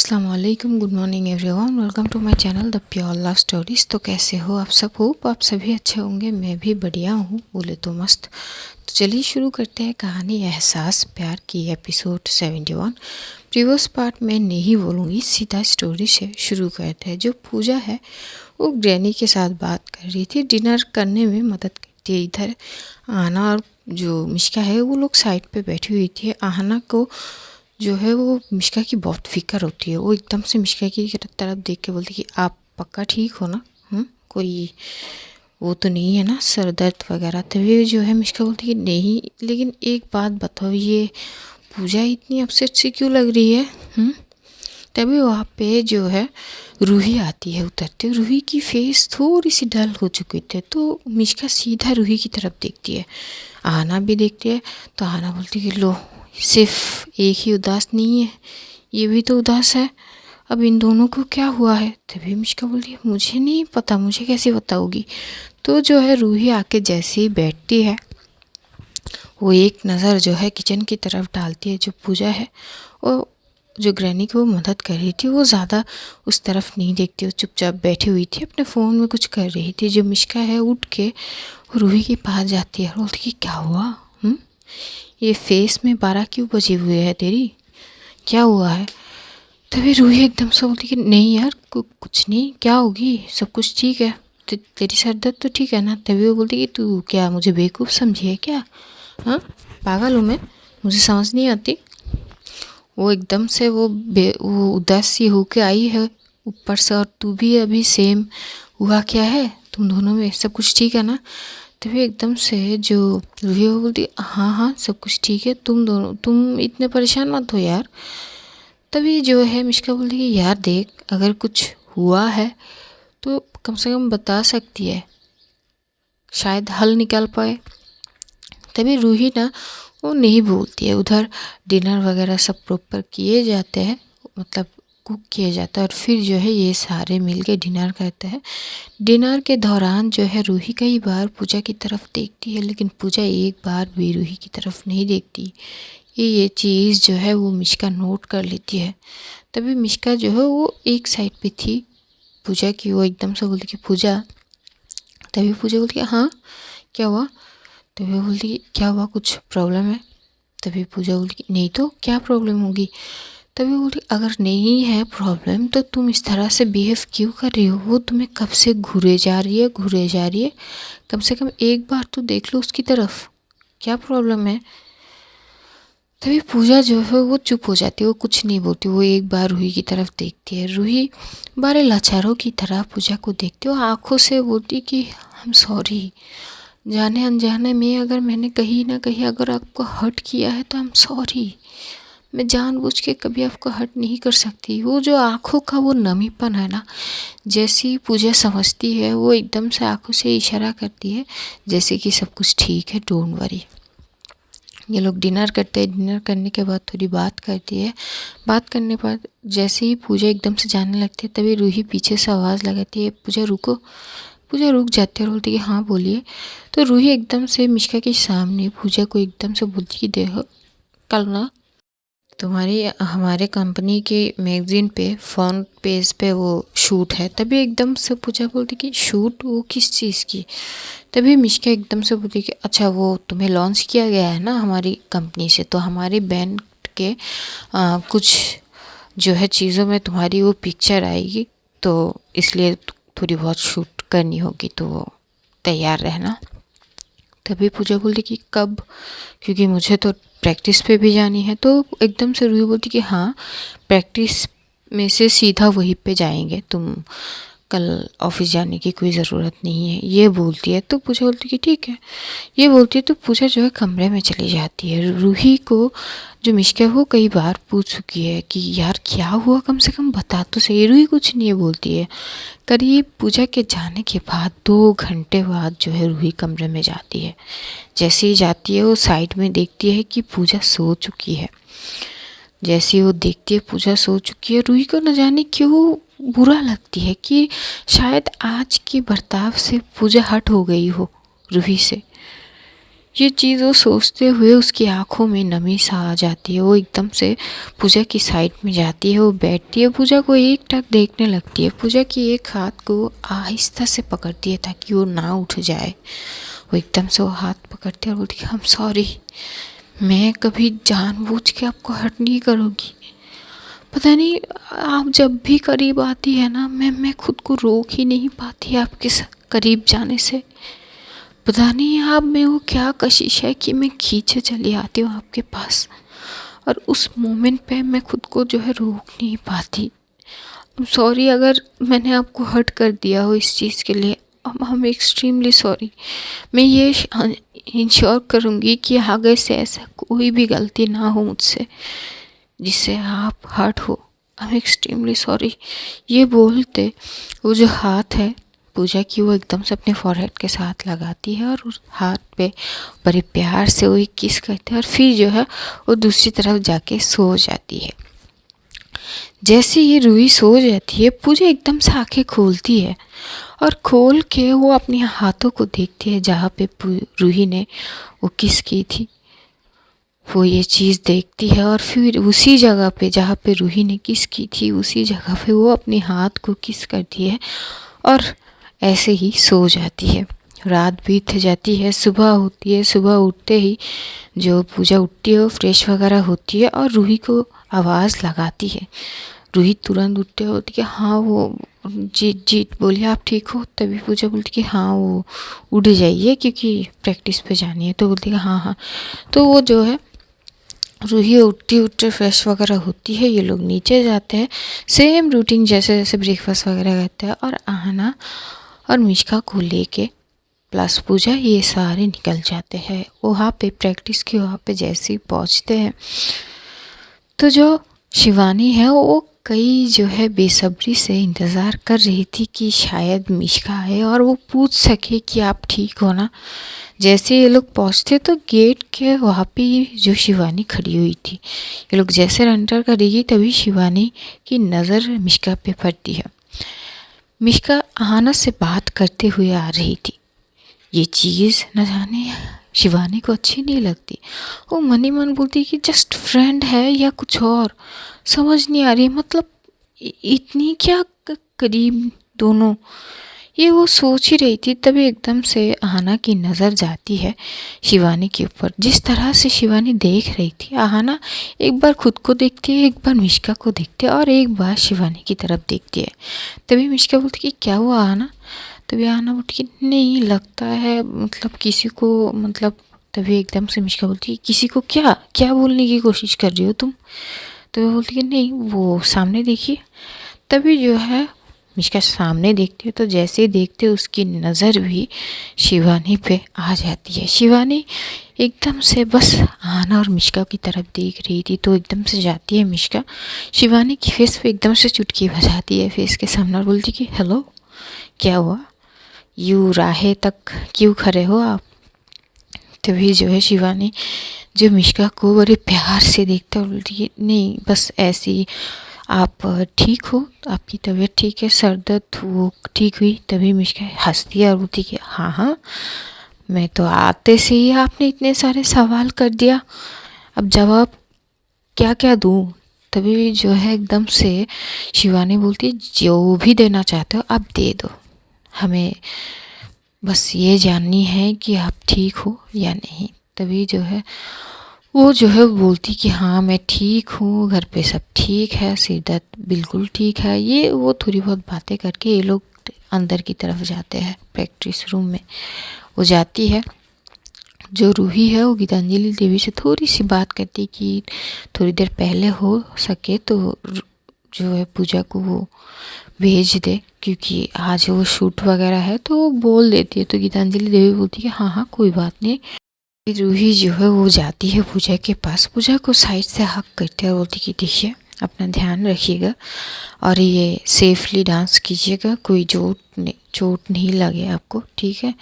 अस्सलाम वालेकुम, good morning everyone, welcome to my channel the pure love stories. तो कैसे हो आप सब? होप आप सभी अच्छे होंगे। मैं भी बढ़िया हूँ, बोले तो मस्त। तो चलिए शुरू करते हैं कहानी एहसास प्यार की एपिसोड 71। प्रीवियस पार्ट में नहीं बोलूँगी, सीधा स्टोरी से शुरू करते हैं। जो पूजा है वो ग्रैनी के साथ बात कर रही थी, डिनर करने में मदद करती है। इधर आहना और जो मिश्का है वो लोग साइड पे बैठी हुई थी। आहना को जो है वो मिश्का की बहुत फिक्र होती है। वो एकदम से मिश्का की तरफ देख के बोलती कि आप पक्का ठीक हो ना? कोई वो तो नहीं है ना, सर दर्द वगैरह? तभी जो है मिश्का बोलती कि नहीं, लेकिन एक बात बताओ, ये पूजा इतनी अपसेट सी क्यों लग रही है? तभी वहाँ पे जो है रूही आती है उतरते। रूही की फेस थोड़ी सी डल हो चुकी थी, तो मिश्का सीधा रूही की तरफ देखती है। आहना भी देखती है, तो आहना बोलती कि लो, सिर्फ एक ही उदास नहीं है, ये भी तो उदास है। अब इन दोनों को क्या हुआ है? तभी मिश्का बोलती है मुझे नहीं पता, मुझे कैसे बताओगी? तो जो है रूही आके जैसे ही बैठती है, वो एक नज़र जो है किचन की तरफ डालती है। जो पूजा है वो जो ग्रैनी को मदद कर रही थी, वो ज़्यादा उस तरफ नहीं देखती, वो चुपचाप बैठी हुई थी, अपने फ़ोन में कुछ कर रही थी। जो मिश्का है उठ के रूही के पास जाती है और बोलती कि क्या हुआ? ये फेस में 12 क्यों बजे हुए है तेरी? क्या हुआ है? तभी रूही एकदम से बोलती कि नहीं यार, कुछ नहीं, क्या होगी, सब कुछ ठीक है। तेरी सर दर्द तो ठीक है ना? तभी वो बोलती कि तू क्या मुझे बेवकूफ़ समझी है क्या? हाँ, पागल हूँ मैं, मुझे समझ नहीं आती। वो एकदम से वो उदास सी होके आई है ऊपर से, और तू भी अभी सेम। हुआ क्या है तुम दोनों में? सब कुछ ठीक है ना? तभी एकदम से जो रूही वो बोलती हाँ हाँ सब कुछ ठीक है, तुम इतने परेशान मत हो यार। तभी जो है मिश्का बोलती कि यार देख, अगर कुछ हुआ है तो कम से कम बता सकती है, शायद हल निकाल पाए। तभी रूही ना वो नहीं बोलती है। उधर डिनर वगैरह सब प्रॉपर किए जाते हैं, मतलब कुक किया जाता है, और फिर जो है ये सारे मिलके डिनर करते हैं। डिनर के दौरान जो है रूही कई बार पूजा की तरफ देखती है, लेकिन पूजा एक बार भी रूही की तरफ नहीं देखती। ये चीज़ जो है वो मिश्का नोट कर लेती है। तभी मिश्का जो है वो एक साइड पे थी पूजा की, वो एकदम से बोलती कि पूजा। तभी पूजा बोलती कि हाँ क्या हुआ? तभी वो बोलती कि क्या हुआ, कुछ प्रॉब्लम है? तभी पूजा बोलती कि नहीं तो क्या प्रॉब्लम होगी? तभी बोलती अगर नहीं है प्रॉब्लम तो तुम इस तरह से बिहेव क्यों कर रही हो? वो तुम्हें कब से घूरे जा रही है, कम से कम एक बार तो देख लो उसकी तरफ, क्या प्रॉब्लम है? तभी पूजा जो है वो चुप हो जाती है, वो कुछ नहीं बोलती। वो एक बार रूही की तरफ देखती है। रूही बारे लाचारों की तरह पूजा को देखती है, आंखों से बोलती कि आई एम सॉरी, जाने अनजाने में अगर मैंने कहीं ना कहीं अगर आपको हर्ट किया है तो आई एम सॉरी। मैं जानबूझ के कभी आपको हर्ट नहीं कर सकती। वो जो आँखों का वो नमीपन है ना, जैसी पूजा समझती है वो एकदम से आँखों से इशारा करती है जैसे कि सब कुछ ठीक है, डोंट वरी। ये लोग डिनर करते हैं। डिनर करने के बाद थोड़ी बात करती है। बात करने के बाद जैसे ही पूजा एकदम से जाने लगती है, तभी रूही पीछे से आवाज़ लगाती है पूजा रुको। पूजा रुक जाती है और बोलती है हाँ बोलिए। तो रूही एकदम से मिश्का के सामने पूजा को एकदम से बोलती कि देखो, कल ना तुम्हारी हमारे कंपनी के मैगजीन पे फ्रंट पेज पे वो शूट है। तभी एकदम से पूजा बोलती कि शूट, वो किस चीज़ की? तभी मिश्का एकदम से बोलती कि अच्छा वो तुम्हें लॉन्च किया गया है ना हमारी कंपनी से, तो हमारी बैंड के कुछ जो है चीज़ों में तुम्हारी वो पिक्चर आएगी, तो इसलिए थोड़ी बहुत शूट करनी होगी, तो तैयार रहना। तभी पूजा बोलती कि कब? क्योंकि मुझे तो प्रैक्टिस पे भी जानी है। तो एकदम से रूही बोलती कि हाँ, प्रैक्टिस में से सीधा वहीं पे जाएंगे, तुम कल ऑफिस जाने की कोई ज़रूरत नहीं है, ये बोलती है। तो पूजा बोलती कि ठीक है, ये बोलती है। तो पूजा जो है कमरे में चली जाती है। रूही को जो मिश्का है वो कई बार पूछ चुकी है कि यार क्या हुआ, कम से कम बता तो सही। रूही कुछ नहीं बोलती है। करीब पूजा के जाने के बाद 2 घंटे बाद जो है रूही कमरे में जाती है। जैसे ही जाती है वो साइड में देखती है कि पूजा सो चुकी है। जैसे ही वो देखती है पूजा सो चुकी है, रूही को न जाने क्यों बुरा लगती है कि शायद आज के बर्ताव से पूजा हट हो गई हो रूही से। ये चीज़ वो सोचते हुए उसकी आंखों में नमी सा आ जाती है। वो एकदम से पूजा की साइड में जाती है, वो बैठती है, पूजा को एक टक देखने लगती है, पूजा की एक हाथ को आहिस्ता से पकड़ती है ताकि वो ना उठ जाए। वो एकदम से वो हाथ पकड़ती है और बोलती है, आई एम सॉरी, मैं कभी जानबूझ के आपको हर्ट नहीं करूँगी। पता नहीं आप जब भी करीब आती है ना, मैं खुद को रोक ही नहीं पाती आपके करीब जाने से। पता नहीं आप में वो क्या कशिश है कि मैं खींचे चली आती हूँ आपके पास, और उस मोमेंट पे मैं खुद को जो है रोक नहीं पाती। सॉरी अगर मैंने आपको हर्ट कर दिया हो इस चीज़ के लिए, हम एक्सट्रीमली सॉरी। मैं ये इंश्योर करूँगी कि आगे से ऐसा कोई भी गलती ना हो मुझसे जिससे आप हर्ट हो। I am extremely sorry. ये बोलते वो जो हाथ है पूजा की, वो एकदम से अपने फॉरहेड के साथ लगाती है और उस हाथ पे बड़े प्यार से वो एक किस करती है और फिर जो है वो दूसरी तरफ जाके सो जाती है। जैसे ये रूही सो जाती है, पूजा एकदम से आंखें खोलती है और खोल के वो अपने हाथों को देखती है जहाँ पे रूही ने वो किस की थी। वो ये चीज़ देखती है और फिर उसी जगह पे जहाँ पे रूही ने किस की थी उसी जगह पे वो अपने हाथ को किस करती है और ऐसे ही सो जाती है। रात बीत जाती है, सुबह होती है। सुबह उठते ही जो पूजा उठती है वो फ्रेश वगैरह होती है और रूही को आवाज़ लगाती है। रूही तुरंत उठते होती है, हाँ वो जी जी बोलिए आप ठीक हो। तभी पूजा बोलती कि हाँ वो उठ जाइए क्योंकि प्रैक्टिस पे जानी है। तो बोलती है हाँ हाँ। तो वो जो है रूही उठती फ्रेश वगैरह होती है, ये लोग नीचे जाते हैं, सेम रूटीन जैसे जैसे ब्रेकफास्ट वगैरह करते हैं और आहना और मिष्का को लेके प्लस पूजा ये सारे निकल जाते हैं वहाँ पे प्रैक्टिस की। वहाँ पे जैसे ही पहुँचते हैं तो जो शिवानी है वो कई जो है बेसब्री से इंतज़ार कर रही थी कि शायद मिष्का आए और वो पूछ सके कि आप ठीक हो ना। जैसे ये लोग पहुँचते तो गेट के वहाँ पे जो शिवानी खड़ी हुई थी, ये लोग जैसे एंटर करेगी तभी शिवानी की नज़र मिष्का पे पड़ती है। मिष्का आहना से बात करते हुए आ रही थी। ये चीज़ न जाने शिवानी को अच्छी नहीं लगती। वो मन ही मन बोलती कि जस्ट फ्रेंड है या कुछ और, समझ नहीं आ रही। मतलब इतनी क्या करीब दोनों, ये वो सोच ही रही थी। तभी एकदम से आहना की नज़र जाती है शिवानी के ऊपर। जिस तरह से शिवानी देख रही थी, आहना एक बार खुद को देखती है, एक बार मिष्का को देखती है और एक बार शिवानी की तरफ देखती है। तभी मिष्का बोलती कि क्या हुआ आहना। तभी आहना बोलती कि नहीं लगता है मतलब किसी को, मतलब तभी एकदम से मिष्का बोलती किसी को क्या क्या बोलने की कोशिश कर रही हो तुम। तो वो बोलती कि नहीं वो सामने देखिए। तभी जो है मिष्का सामने देखती है तो जैसे ही देखते उसकी नज़र भी शिवानी पे आ जाती है। शिवानी एकदम से बस आहना और मिष्का की तरफ देख रही थी तो एकदम से जाती है मिष्का शिवानी की फेस पे एकदम से चुटकी बजाती है फेस के सामने और बोलती कि हेलो क्या हुआ, यूँ राहे तक क्यों खड़े हो आप। तभी जो है शिवानी जो मिष्का को बड़े प्यार से देखता और बोलती है नहीं बस ऐसे ही, आप ठीक हो, आपकी तबीयत ठीक है, सर दर्द वो ठीक हुई। तभी मिष्का हंसती है और बोलती कि हाँ हाँ, मैं तो आते से ही आपने इतने सारे सवाल कर दिया, अब जवाब क्या क्या दूँ। तभी जो है एकदम से शिवानी बोलती जो भी देना चाहते हो आप दे दो, हमें बस ये जाननी है कि आप ठीक हो या नहीं। तभी जो है वो जो है बोलती कि हाँ मैं ठीक हूँ, घर पे सब ठीक है, सिर दर्द बिल्कुल ठीक है। ये वो थोड़ी बहुत बातें करके ये लोग अंदर की तरफ जाते हैं प्रैक्टिस रूम में। वो जाती है, जो रूही है वो गीतांजलि देवी से थोड़ी सी बात करती कि थोड़ी देर पहले हो सके तो जो है पूजा को वो भेज दे क्योंकि आज वो शूट वगैरह है। तो वो बोल देती है तो गीतांजलि देवी बोलती है हाँ हाँ कोई बात नहीं। रूही जो है वो जाती है पूजा के पास, पूजा को साइड से हक करते हैं और बोलती कि देखिए अपना ध्यान रखिएगा और ये सेफली डांस कीजिएगा, कोई चोट नहीं लगे आपको, ठीक है।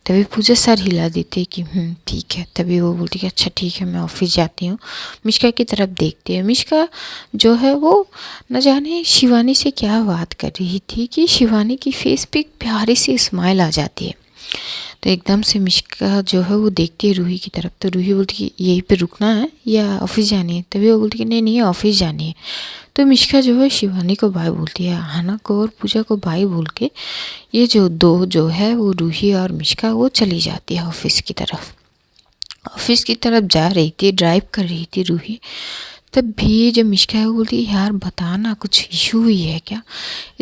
तभी पूजा सर हिला देती है कि ठीक है। तभी वो बोलती है अच्छा ठीक है मैं ऑफिस जाती हूँ। मिष्का की तरफ देखती है, मिष्का जो है वो न जाने शिवानी से क्या बात कर रही थी कि शिवानी की फेस पे एक प्यारी सी स्माइल आ जाती है। तो एकदम से मिष्का जो है वो देखती है रूही की तरफ। तो रूही बोलती कि यहीं पे रुकना है या ऑफिस जानी है? तभी वो बोलती कि नहीं नहीं ऑफिस जानी है। तो मिष्का जो है शिवानी को बाय बोलती है, आहाना को और पूजा को बाय बोल के ये जो दो जो है वो रूही और मिष्का वो चली जाती है ऑफिस की तरफ। ऑफिस की तरफ जा रही थी, ड्राइव कर रही थी रूही, तब भी जब मिष्का है वो बोलती यार बता ना कुछ इशू हुई है क्या?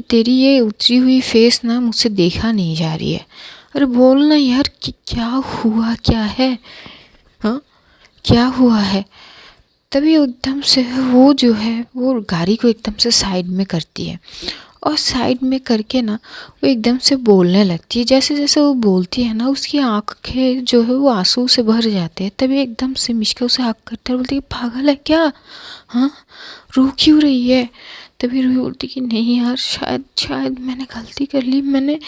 तेरी ये उतरी हुई फेस ना मुझसे देखा नहीं जा रही है। अरे बोल ना यार कि क्या हुआ क्या है? हाँ क्या हुआ है? तभी एकदम से वो जो है वो गाड़ी को एकदम से साइड में करती है और साइड में करके ना वो एकदम से बोलने लगती है। जैसे जैसे वो बोलती है ना उसकी आंखें जो है वो आंसू से भर जाते हैं। तभी एकदम से मिष्का उसे आँख करता है, बोलती है पागल है क्या? हाँ रो क्यों रही है? तभी रूही बोलती कि नहीं यार शायद शायद मैंने गलती कर ली, मैंने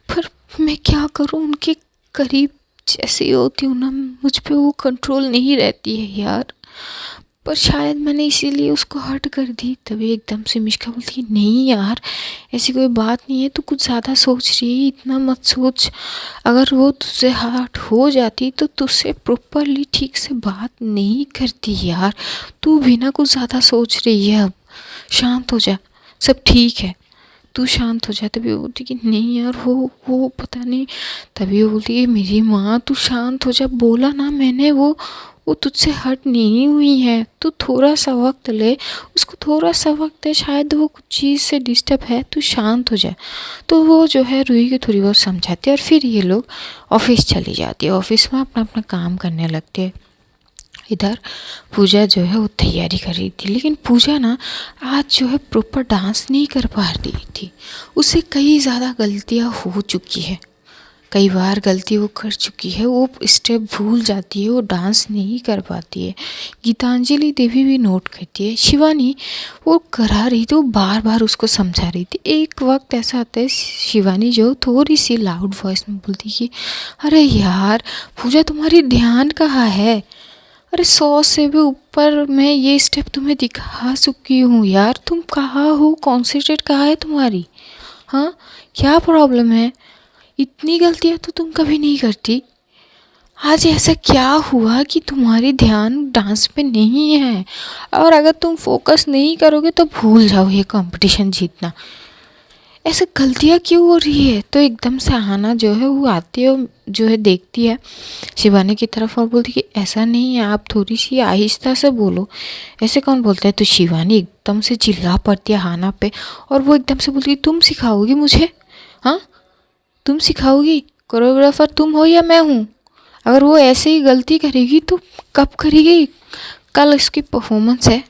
पर मैं क्या करूँ, उनके करीब जैसे ही होती हूँ ना मुझ पे वो कंट्रोल नहीं रहती है यार, पर शायद मैंने इसीलिए उसको हर्ट कर दी। तभी एकदम से मिष्का बोलती नहीं यार ऐसी कोई बात नहीं है, तू कुछ ज़्यादा सोच रही है, इतना मत सोच। अगर वो तुझसे हर्ट हो जाती तो तुझसे प्रॉपरली ठीक से बात नहीं करती यार। तू भी ना कुछ ज़्यादा सोच रही है, अब शांत हो जा, सब ठीक है, तू शांत हो जा। तभी वो बोलती कि नहीं यार वो पता नहीं। तभी वो बोलती है मेरी माँ तू शांत हो जा, बोला ना मैंने वो तुझसे हट नहीं हुई है, तू थोड़ा सा वक्त ले, उसको थोड़ा सा वक्त है, शायद वो कुछ चीज़ से डिस्टर्ब है, तू शांत हो जा। तो वो जो है रूही को थोड़ी बहुत समझाती है और फिर ये लोग ऑफिस चली जाती है। ऑफिस में अपना अपना काम करने लगते हैं। इधर पूजा जो है वो तैयारी कर रही थी, लेकिन पूजा ना आज जो है प्रॉपर डांस नहीं कर पा रही थी। उससे कई ज़्यादा गलतियाँ हो चुकी है, कई बार गलती वो कर चुकी है, वो स्टेप भूल जाती है, वो डांस नहीं कर पाती है। गीतांजलि देवी भी नोट करती है। शिवानी वो करा रही थी, वो बार बार उसको समझा रही थी। एक वक्त ऐसा आता है शिवानी जो थोड़ी सी लाउड वॉइस में बोलती कि अरे यार पूजा तुम्हारी ध्यान कहाँ है? अरे 100 से भी ऊपर मैं ये स्टेप तुम्हें दिखा चुकी हूँ यार, तुम कहाँ हो, कॉन्सेंट्रेट कहाँ है तुम्हारी? हाँ क्या प्रॉब्लम है? इतनी गलतियाँ तो तुम कभी नहीं करती, आज ऐसा क्या हुआ कि तुम्हारी ध्यान डांस पे नहीं है? और अगर तुम फोकस नहीं करोगे तो भूल जाओ ये कंपटीशन जीतना। ऐसे गलतियाँ क्यों हो रही है? तो एकदम से आहाना जो है वो आती है, जो है देखती है शिवानी की तरफ और बोलती कि ऐसा नहीं है, आप थोड़ी सी आहिस्ता से बोलो, ऐसे कौन बोलता है? तो शिवानी एकदम से चिल्ला पड़ती है आहाना पे और वो एकदम से बोलती है तुम सिखाओगी मुझे? हाँ तुम सिखाओगी? कोरियोग्राफर तुम हो या मैं हूँ? अगर वो ऐसे ही गलती करेगी तो कब करेगी? कल इसकी परफॉर्मेंस है,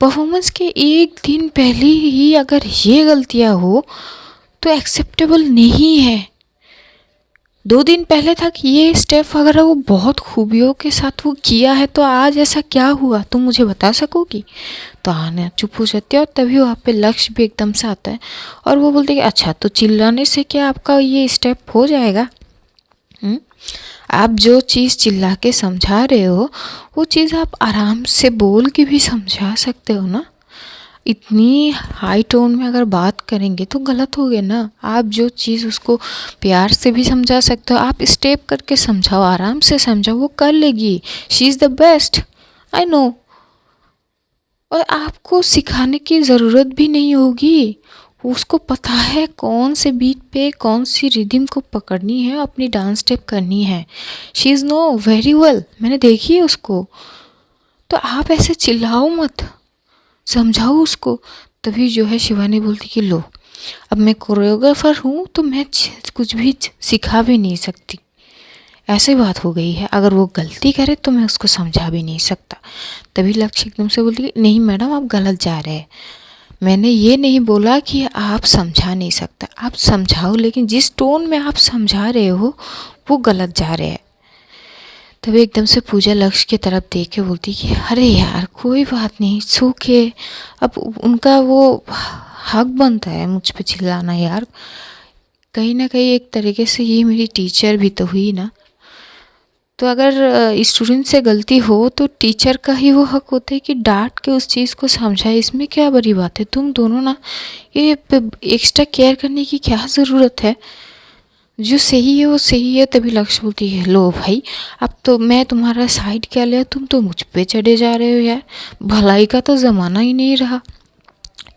परफॉर्मेंस के एक दिन पहले ही अगर ये गलतियाँ हो तो एक्सेप्टेबल नहीं है। 2 दिन पहले तक ये स्टेप अगर वो बहुत खूबियों के साथ वो किया है तो आज ऐसा क्या हुआ, तुम मुझे बता सकोगी? तो आना चुप हो जाती है और तभी वहाँ पे लक्ष्य भी एकदम से आता है और वो बोलते कि अच्छा तो चिल्लाने से क्या आपका ये स्टेप हो जाएगा? आप जो चीज़ चिल्ला के समझा रहे हो वो चीज़ आप आराम से बोल के भी समझा सकते हो ना। इतनी हाई टोन में अगर बात करेंगे तो गलत हो गया ना। आप जो चीज़ उसको प्यार से भी समझा सकते हो, आप स्टेप करके समझाओ, आराम से समझाओ, वो कर लेगी। She is the best, I know. और आपको सिखाने की ज़रूरत भी नहीं होगी, उसको पता है कौन से बीट पे कौन सी रिदम को पकड़नी है, अपनी डांस स्टेप करनी है। She is know very well, मैंने देखी है उसको। तो आप ऐसे चिल्लाओ मत, समझाओ उसको। तभी जो है शिवानी बोलती कि लो अब मैं कोरियोग्राफर हूँ तो मैं कुछ भी सिखा भी नहीं सकती, ऐसी बात हो गई है। अगर वो गलती करे तो मैं उसको समझा भी नहीं सकता। तभी लक्ष्य एकदम से बोलती कि नहीं मैडम आप गलत जा रहे हैं, मैंने ये नहीं बोला कि आप समझा नहीं सकता, आप समझाओ, लेकिन जिस टोन में आप समझा रहे हो वो गलत जा रहे हैं। तभी एकदम से पूजा लक्ष्य की तरफ देख के बोलती कि अरे यार कोई बात नहीं, सो के अब उनका वो हक बनता है मुझ पे चिल्लाना यार। कहीं ना कहीं एक तरीके से ये मेरी टीचर भी तो हुई ना, तो अगर स्टूडेंट से गलती हो तो टीचर का ही वो हक होता है कि डांट के उस चीज़ को समझाए। इसमें क्या बड़ी बात है? तुम दोनों ना ये एक्स्ट्रा केयर करने की क्या ज़रूरत है? जो सही है वो सही है। तभी लक्ष्य बोलती है, लो भाई अब तो मैं तुम्हारा साइड क्या लिया, तुम तो मुझ पे चढ़े जा रहे हो यार, भलाई का तो ज़माना ही नहीं रहा।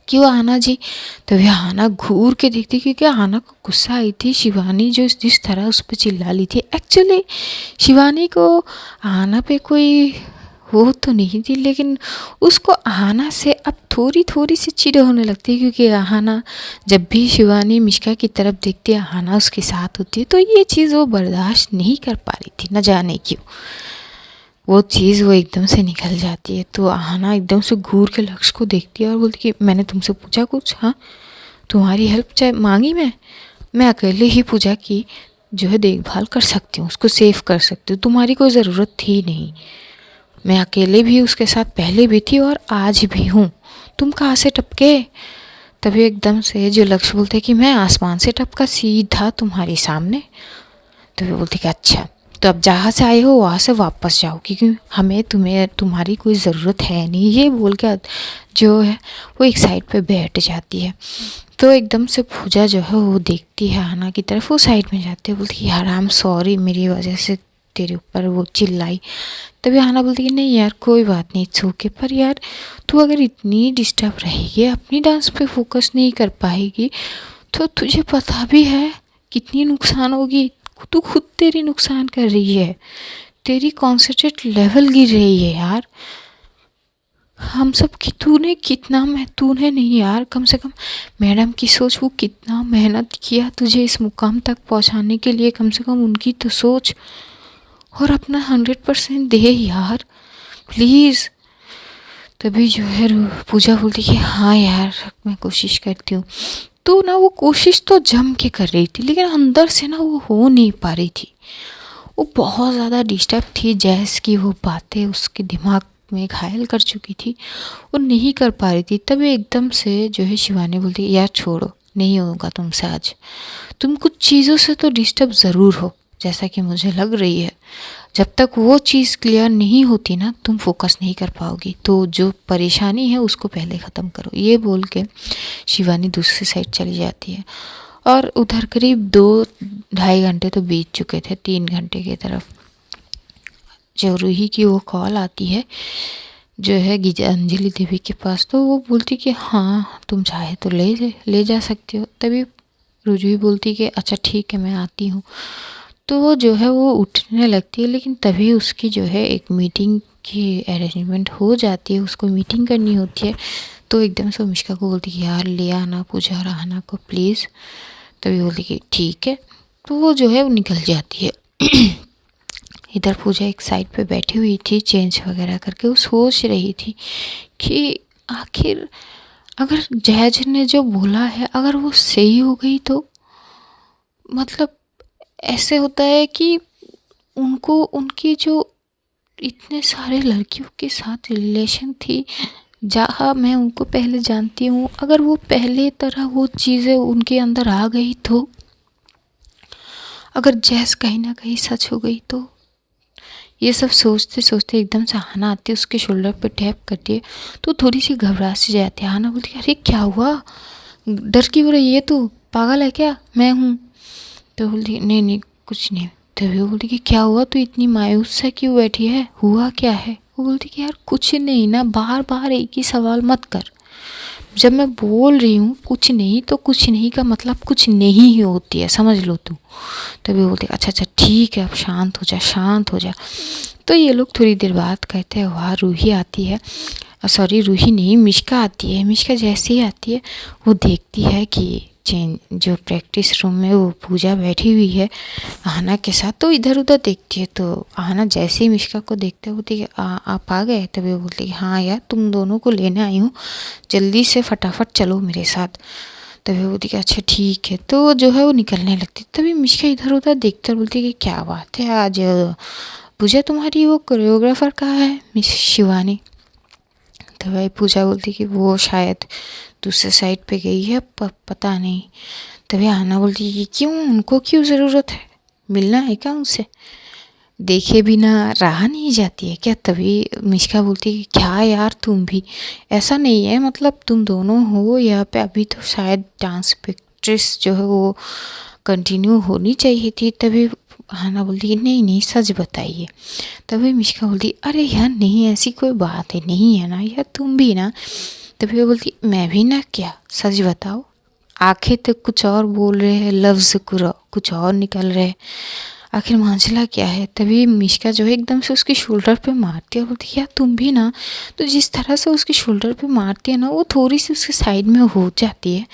क्यों आना जी? तभी आना घूर के देखती, क्योंकि आना को गुस्सा आई थी शिवानी जो जिस तरह उस पर चिल्ला ली थी। एक्चुअली शिवानी को आना पे कोई वो तो नहीं थी, लेकिन उसको आना से अब थोड़ी थोड़ी सी चिढ़ होने लगती है, क्योंकि आना जब भी शिवानी मिश्का की तरफ देखती है, आना उसके साथ होती है, तो ये चीज़ वो बर्दाश्त नहीं कर पा रही थी, न जाने क्यों वो चीज़ वो एकदम से निकल जाती है। तो आना एकदम से घूर के लक्ष्य को देखती है और बोलती कि मैंने तुमसे पूछा कुछ? हाँ, तुम्हारी हेल्प चाहे मांगी मैं अकेले ही पूजा की जो है देखभाल कर सकती हूँ, उसको सेव कर सकती हूँ, तुम्हारी कोई ज़रूरत थी नहीं। मैं अकेले भी उसके साथ पहले भी थी और आज भी हूँ, तुम कहाँ से टपके? तभी एकदम से जो लक्ष्य बोलते कि मैं आसमान से टपका सीधा तुम्हारे सामने। तो वो बोलती कि अच्छा, तो अब जहाँ से आए हो वहाँ से वापस जाओ, क्योंकि हमें तुम्हारी कोई ज़रूरत है नहीं। ये बोल के जो है वो एक साइड पे बैठ जाती है। तो एकदम से पूजा जो है वो देखती है आना की तरफ, वो साइड में जाती है, बोलती है यार आई एम सॉरी, मेरी वजह से तेरे ऊपर वो चिल्लाई। तभी आना बोलती कि नहीं यार कोई बात नहीं, इट्स ओके, पर यार तू अगर इतनी डिस्टर्ब रहेगी, अपनी डांस पे फोकस नहीं कर पाएगी, तो तुझे पता भी है कितनी नुकसान होगी। तू खुद तेरी नुकसान कर रही है, तेरी कॉन्सेंट्रेट लेवल गिर रही है यार। हम सब की तूने कितना तूने नहीं यार, कम से कम मैडम की सोच, वो कितना मेहनत किया तुझे इस मुकाम तक पहुंचाने के लिए, कम से कम उनकी तो सोच और अपना 100% दे यार प्लीज़। तभी जो है पूजा बोलती कि हाँ यार मैं कोशिश करती हूँ। तो ना वो कोशिश तो जम के कर रही थी, लेकिन अंदर से ना वो हो नहीं पा रही थी। वो बहुत ज़्यादा डिस्टर्ब थी, जैस की वो बातें उसके दिमाग में घायल कर चुकी थी, वो नहीं कर पा रही थी। तभी एकदम से जो है शिवानी बोलती यार छोड़ो, नहीं होगा तुमसे आज, तुम कुछ चीज़ों से तो डिस्टर्ब ज़रूर हो, जैसा कि मुझे लग रही है। जब तक वो चीज़ क्लियर नहीं होती ना, तुम फोकस नहीं कर पाओगी, तो जो परेशानी है उसको पहले ख़त्म करो। ये बोल के शिवानी दूसरी साइड चली जाती है। और उधर करीब 2-2.5 घंटे तो बीत चुके थे, 3 घंटे की तरफ जो रूही की वो कॉल आती है जो है अंजलि देवी के पास। तो वो बोलती कि हाँ तुम चाहे तो ले जा सकती हो। तभी रूही बोलती कि अच्छा ठीक है मैं आती हूँ। तो वो जो है वो उठने लगती है, लेकिन तभी उसकी जो है एक मीटिंग की अरेंजमेंट हो जाती है, उसको मीटिंग करनी होती है। तो एकदम से मिश्का को बोलती कि यार ले आना पूजा और आना को प्लीज़। तभी बोलती कि ठीक है। तो वो जो है वो निकल जाती है। इधर पूजा एक साइड पे बैठी हुई थी चेंज वगैरह करके, वो सोच रही थी कि आखिर अगर जज ने जो बोला है अगर वो सही हो गई तो मतलब ऐसे होता है कि उनको उनकी जो इतने सारे लड़कियों के साथ रिलेशन थी जहाँ मैं उनको पहले जानती हूँ, अगर वो पहले तरह वो चीज़ें उनके अंदर आ गई तो अगर जैस कहीं ना कहीं सच हो गई तो। ये सब सोचते सोचते एकदम से हाना आती है, उसके शोल्डर पे टैप करती है तो थोड़ी सी घबरा सी जाती है। हाना बोलती है अरे क्या हुआ, डर क्यों रही है तू, पागल है क्या, मैं हूँ। तो बोलती नहीं नहीं कुछ नहीं। तभी वो बोलती कि क्या हुआ, तू इतनी मायूस सा क्यों बैठी है, हुआ क्या है। वो बोलती कि यार कुछ नहीं ना, बार बार एक ही सवाल मत कर, जब मैं बोल रही हूँ कुछ नहीं तो कुछ नहीं का मतलब कुछ नहीं ही होती है, समझ लो तू। तभी बोलते अच्छा अच्छा ठीक है अब शांत हो जा शांत हो जा। तो ये लोग थोड़ी देर बाद कहते हैं वहाँ रूही आती है, सॉरी रूही नहीं मिश्का आती है। मिश्का जैसे ही आती है वो देखती है कि जो प्रैक्टिस रूम में वो पूजा बैठी हुई है आहना के साथ, तो इधर उधर देखती है। तो आहना जैसे ही मिश्का को देखते बोलती है आप आ गए। तभी वो बोलती है हाँ यार तुम दोनों को लेने आई हूँ, जल्दी से फटाफट चलो मेरे साथ। तभी वो बोलती है अच्छा ठीक है। तो जो है वो निकलने लगती। तभी मिश्का इधर उधर देखकर बोलती है कि क्या बात है आज पूजा तुम्हारी वो कोरियोग्राफर कहाँ है, मिस शिवानी। तो भाई पूजा बोलती कि वो शायद दूसरे साइड पे गई है, पता नहीं। तभी आना बोलती कि क्यों, उनको क्यों ज़रूरत है, मिलना है क्या उनसे, देखे बिना रहा नहीं जाती है क्या। तभी मिश्का बोलती कि क्या यार तुम भी, ऐसा नहीं है मतलब तुम दोनों हो यहाँ पे, अभी तो शायद डांस प्रैक्टिस जो है वो कंटिन्यू होनी चाहिए थी। तभी अहाना बोलती कि नहीं नहीं सच बताइए। तभी मिष्का बोलती अरे यार नहीं ऐसी कोई बात है, नहीं है ना यार, तुम भी ना। तभी वो बोलती मैं भी ना, क्या सच बताओ। आंखें तो कुछ और बोल रहे हैं, लफ्ज़ कुछ और निकल रहे हैं, आखिर मांझला क्या है। तभी मिष्का जो है एकदम से उसके शोल्डर पे मारती है, बोलती है यार तुम भी ना। तो जिस तरह से उसके शोल्डर पे मारती है ना, वो थोड़ी सी उसके साइड में हो जाती है।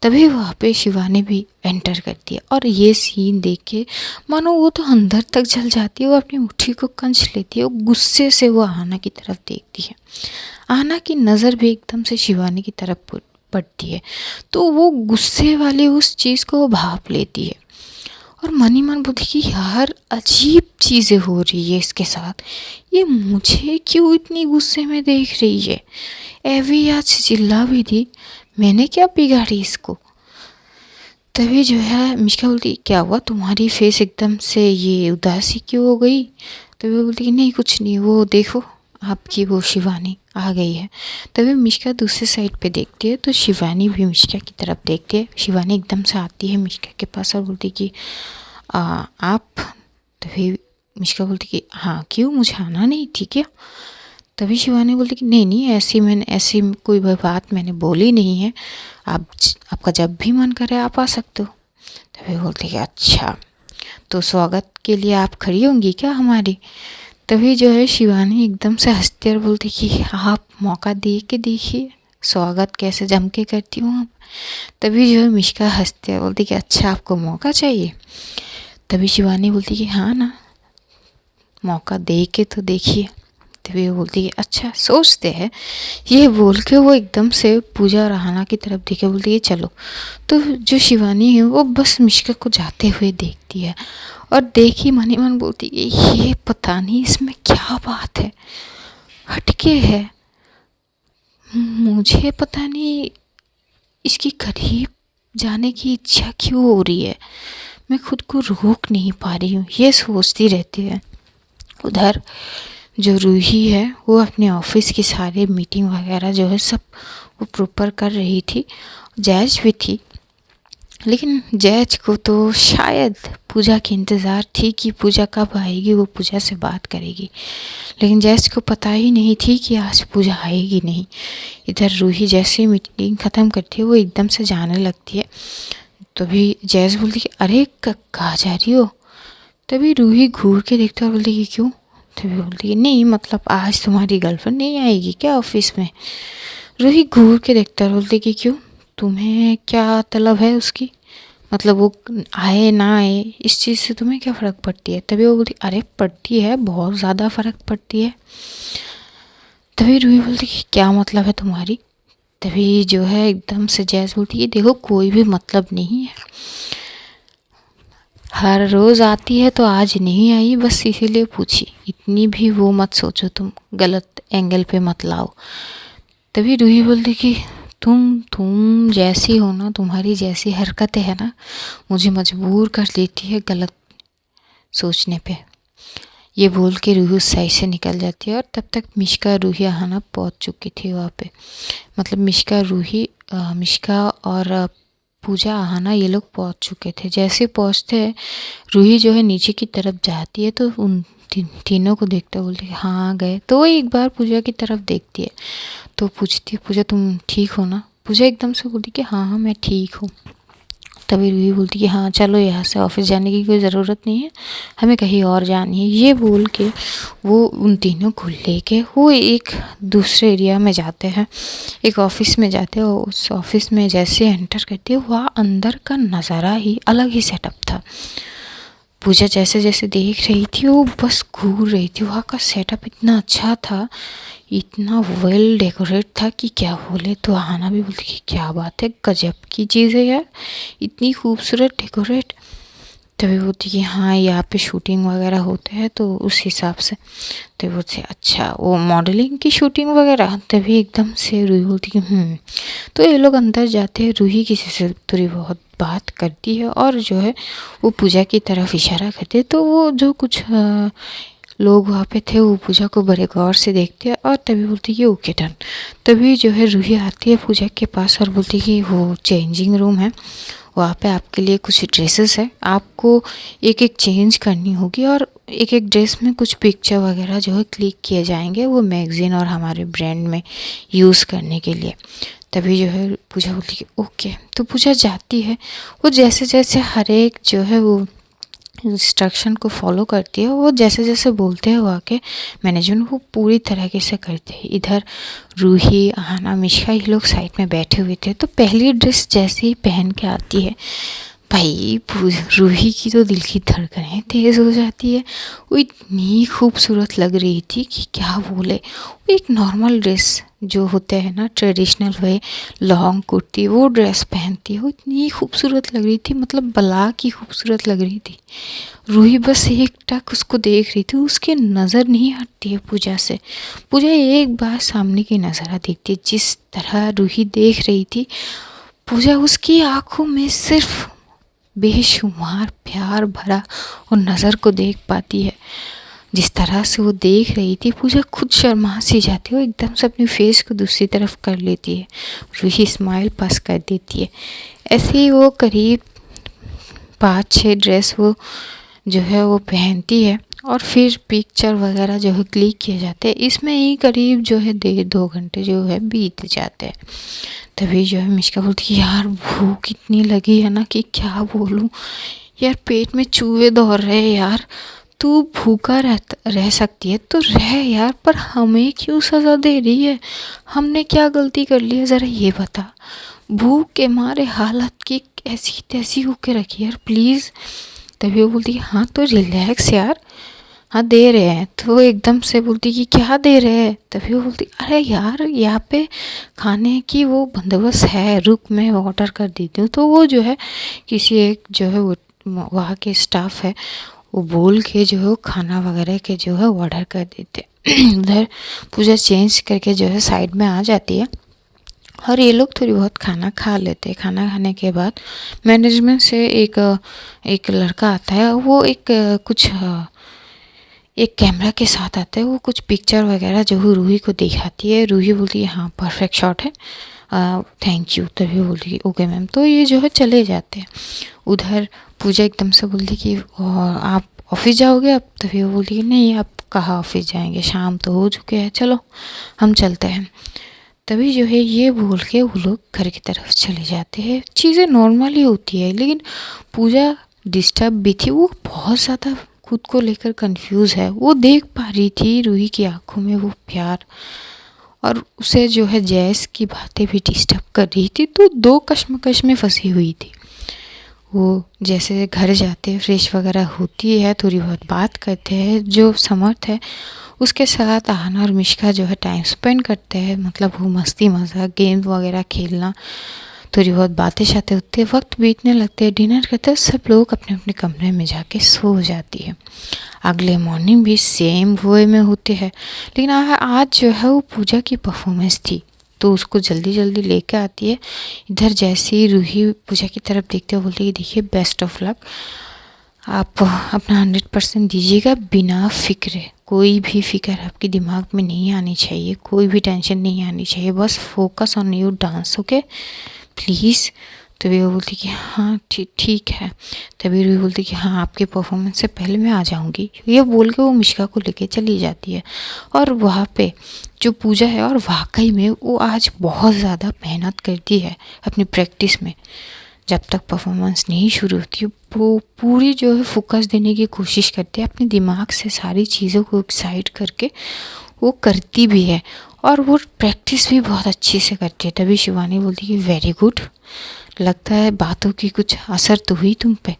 तभी वहाँ पे शिवानी भी एंटर करती है और ये सीन देख के मानो वो तो अंदर तक जल जाती है। वो अपनी मुट्ठी को कंच लेती है, वो गुस्से से वो आहना की तरफ देखती है। आहना की नज़र भी एकदम से शिवानी की तरफ पड़ती है, तो वो गुस्से वाली उस चीज़ को भाप लेती है और मन ही मन बोलती कि यार अजीब चीज़ें हो रही है इसके साथ, ये मुझे क्यों इतनी गुस्से में देख रही है। एवी आज चिल्ला भी थी, मैंने क्या बिगाड़ी इसको। तभी जो है मिष्का बोलती क्या हुआ, तुम्हारी फेस एकदम से ये उदासी क्यों हो गई। तभी वो बोलती कि नहीं कुछ नहीं, वो देखो आपकी वो शिवानी आ गई है। तभी मिष्का दूसरे साइड पे देखती है तो शिवानी भी मिष्का की तरफ देखती है। शिवानी एकदम से आती है मिष्का के पास और बोलती कि आप। तभी मिष्का बोलती कि हाँ क्यों, मुझे आना नहीं थी क्या। तभी शिवानी बोलती कि नहीं नहीं ऐसी कोई बात मैंने बोली नहीं है, आपका जब भी मन करे आप आ सकते हो। तभी बोलती कि अच्छा, तो स्वागत के लिए आप खड़ी होंगी क्या हमारी। तभी जो है शिवानी एकदम से हंसती और बोलती कि आप मौका दे के देखिए स्वागत कैसे जम के करती हूँ आप। तभी जो है मिष्का हंसती है, बोलती कि अच्छा आपको मौका चाहिए। तभी शिवानी बोलती कि हाँ ना, मौका दे के तो देखिए। तभी वो बोलती कि अच्छा सोचते हैं। ये बोल के वो एकदम से पूजा और आहना की तरफ देखे बोलती है चलो। तो जो शिवानी है वो बस मिष्का को जाते हुए देखती है और देखी मन ही मन बोलती है ये पता नहीं इसमें क्या बात है, हटके है, मुझे पता नहीं इसकी करीब जाने की इच्छा क्यों हो रही है, मैं खुद को रोक नहीं पा रही हूँ, ये सोचती रहती है। उधर जो रूही है वो अपने ऑफिस की सारे मीटिंग वगैरह जो है सब वो प्रॉपर कर रही थी। जैज भी थी, लेकिन जैज को तो शायद पूजा की इंतज़ार थी कि पूजा कब आएगी, वो पूजा से बात करेगी। लेकिन जैज को पता ही नहीं थी कि आज पूजा आएगी नहीं। इधर रूही जैसे मीटिंग ख़त्म करती है वो एकदम से जाने लगती है। तभी जैज बोलती कि अरे कहाँ जा रही हो। तभी रूही घूर के देखता और बोलती कि क्यों। तभी बोलती कि नहीं मतलब आज तुम्हारी गर्लफ्रेंड नहीं आएगी क्या ऑफिस में। रूही घूर के देखता और बोलती कि क्यों, तुम्हें क्या तलब है उसकी, मतलब वो आए ना आए इस चीज़ से तुम्हें क्या फ़र्क पड़ती है। तभी वो बोलती अरे पड़ती है, बहुत ज़्यादा फ़र्क पड़ती है। तभी रूही बोलती कि क्या मतलब है तुम्हारी। तभी जो है एकदम से जैस बोलती है देखो कोई भी मतलब नहीं है, हर रोज़ आती है तो आज नहीं आई बस इसीलिए पूछी, इतनी भी वो मत सोचो, तुम गलत एंगल पे मत लाओ। तभी रूही बोलती कि तुम जैसी हो ना, तुम्हारी जैसी हरकतें है ना मुझे मजबूर कर देती है गलत सोचने पे। ये बोल के रूही उस साइड से निकल जाती है और तब तक मिष्का रूही आहना पहुंच चुकी थी वहाँ पे। मतलब मिष्का और पूजा आहना ये लोग पहुंच चुके थे। जैसे पहुंचते हैं रूही जो है नीचे की तरफ जाती है तो उन तीनों को देखते बोलती है हाँ गए। तो वो एक बार पूजा की तरफ देखती है तो पूछती है पूजा तुम ठीक हो ना। पूजा एकदम से बोलती कि हाँ हाँ मैं ठीक हूँ। तभी रूही बोलती कि हाँ चलो यहाँ से ऑफिस जाने की कोई ज़रूरत नहीं है, हमें कहीं और जानी है। ये बोल के वो उन तीनों को लेके वो एक दूसरे एरिया में जाते हैं, एक ऑफिस में जाते हैं। और उस ऑफिस में जैसे एंटर करते हैं वहाँ अंदर का नज़ारा ही अलग ही सेटअप था। पूजा जैसे जैसे देख रही थी वो बस घूर रही थी। वहाँ का सेटअप इतना अच्छा था, इतना वेल डेकोरेट था कि क्या बोले। तो आहना भी बोलती कि क्या बात है, गजब की चीज़ है यार, इतनी खूबसूरत डेकोरेट। तभी बोलती कि हाँ यहाँ पे शूटिंग वगैरह होते हैं तो उस हिसाब से। तभी बोलती अच्छा वो मॉडलिंग की शूटिंग वगैरह। तभी एकदम से रूही बोलती कि तो ये लोग अंदर जाते हैं। रूही किसी से थोड़ी बहुत बात करती है और जो है वो पूजा की तरफ इशारा करते हैं। तो वो जो कुछ लोग वहाँ पे थे वो पूजा को बड़े गौर से देखते हैं और तभी बोलती कि ओके डन। तभी जो है रूही आती है पूजा के पास और बोलती कि वो चेंजिंग रूम है वहाँ पे आपके लिए कुछ ड्रेसेस है, आपको एक एक चेंज करनी होगी और एक एक ड्रेस में कुछ पिक्चर वगैरह जो है क्लिक किए जाएंगे वो मैगज़ीन और हमारे ब्रांड में यूज़ करने के लिए। तभी जो है पूजा बोलती है ओके। तो पूजा जाती है, वो जैसे जैसे हर एक जो है वो इंस्ट्रक्शन को फॉलो करती है, वो जैसे जैसे बोलते हैं वहाँ के मैनेजमेंट वो पूरी तरीके से करते हैं। इधर रूही, आहाना, मिश्का ये लोग साइड में बैठे हुए थे। तो पहली ड्रेस जैसे ही पहन के आती है, भाई रूही की तो दिल की धड़कनें तेज़ हो जाती है। वो इतनी खूबसूरत लग रही थी कि क्या बोले। वो एक नॉर्मल ड्रेस जो होते हैं ना ट्रेडिशनल वे, लॉन्ग कुर्ती, वो ड्रेस पहनती है, वो इतनी खूबसूरत लग रही थी, मतलब बला की खूबसूरत लग रही थी। रूही बस एक टक उसको देख रही थी, उसकी नज़र नहीं हटती है पूजा से। पूजा एक बार सामने की नज़ारा देखती है, जिस तरह रूही देख रही थी, पूजा उसकी आंखों में सिर्फ बेशुमार प्यार भरा और नज़र को देख पाती है। जिस तरह से वो देख रही थी, पूजा खुद शर्मा सी जाती है, वो एकदम से अपनी फेस को दूसरी तरफ कर लेती है, रूही स्माइल पास कर देती है। ऐसे ही वो करीब 5-6 ड्रेस वो जो है वो पहनती है और फिर पिक्चर वगैरह जो है क्लिक किए जाते हैं। इसमें ही करीब जो है 1.5-2 घंटे जो है बीत जाते हैं। तभी जो है मिश्का बोलती है यार भूख इतनी लगी है ना कि क्या बोलूँ यार, पेट में चूहे दौड़ रहे हैं यार। तू भूखा रह सकती है तो रह यार, पर हमें क्यों सज़ा दे रही है? हमने क्या गलती कर ली है, ज़रा ये बता। भूख के मारे हालत की ऐसी तैसी होके रखी यार, प्लीज़। तभी वो बोलती है हाँ तो रिलैक्स यार, हाँ दे रहे हैं। तो वो एकदम से बोलती कि क्या दे रहे हैं? तभी वो बोलती अरे यार यहाँ पे खाने की वो बंदोबस्त है, रुक मैं ऑर्डर कर देती हूँ। तो वो जो है किसी एक जो है वो वहाँ के स्टाफ है, वो बोल के जो है वो खाना वगैरह के जो है ऑर्डर कर देते। उधर पूजा चेंज करके जो है साइड में आ जाती है और ये लोग थोड़ी बहुत खाना खा लेते हैं। खाना खाने के बाद मैनेजमेंट से एक लड़का आता है, वो एक कैमरा के साथ आता है, वो कुछ पिक्चर वगैरह जो है रूही को दिखाती है। रूही बोलती है हाँ परफेक्ट शॉट है, थैंक यू। तभी बोलती है ओके मैम। तो ये जो है चले जाते हैं। उधर पूजा एकदम से बोलती कि आप ऑफिस जाओगे अब? तभी वो बोलती कि नहीं, आप कहाँ ऑफिस जाएंगे, शाम तो हो चुके हैं, चलो हम चलते हैं। तभी जो है ये बोल के वो लोग घर की तरफ चले जाते हैं। चीज़ें नॉर्मली होती है, लेकिन पूजा डिस्टर्ब भी थी, वो बहुत ज़्यादा खुद को लेकर कंफ्यूज है। वो देख पा रही थी रूही की आंखों में वो प्यार, और उसे जो है जैस की बातें भी डिस्टर्ब कर रही थी। तो दो कश्मकश में फंसी हुई थी। वो जैसे घर जाते हैं, फ्रेश वगैरह होती है, थोड़ी बहुत बात करते हैं, जो समर्थ है उसके साथ आहाना और मिश्का जो है टाइम स्पेंड करते हैं, मतलब वो मस्ती मजाक गेम वगैरह खेलना, थोड़ी बहुत बातें शातें होते, वक्त बीतने लगते हैं, डिनर करते हैं, सब लोग अपने अपने कमरे में जाके सो जाती है। अगले मॉर्निंग भी सेम वे में होते हैं, लेकिन आज जो है वो पूजा की परफॉर्मेंस थी तो उसको जल्दी जल्दी लेके आती है। इधर जैसे ही रूही पूजा की तरफ देखते हुए बोलती है देखिए बेस्ट ऑफ लक, आप अपना 100% दीजिएगा, बिना फिक्र, कोई भी फिक्र आपके दिमाग में नहीं आनी चाहिए, कोई भी टेंशन नहीं आनी चाहिए, बस focus on your dance, okay please. तभी वो बोलती कि हाँ ठीक है। तभी रूही बोलती कि हाँ आपके परफॉर्मेंस से पहले मैं आ जाऊँगी। ये बोल के वो मिश्का को लेके चली जाती है। और वहाँ पे जो पूजा है, और वाकई में वो आज बहुत ज़्यादा मेहनत करती है अपनी प्रैक्टिस में। जब तक परफॉर्मेंस नहीं शुरू होती वो पूरी जो है फोकस देने की कोशिश करती है, अपने दिमाग से सारी चीज़ों को एक्साइट करके वो करती भी है, और वो प्रैक्टिस भी बहुत अच्छी से करती है। तभी शिवानी बोलती है वेरी गुड, लगता है बातों की कुछ असर तो हुई तुम पे,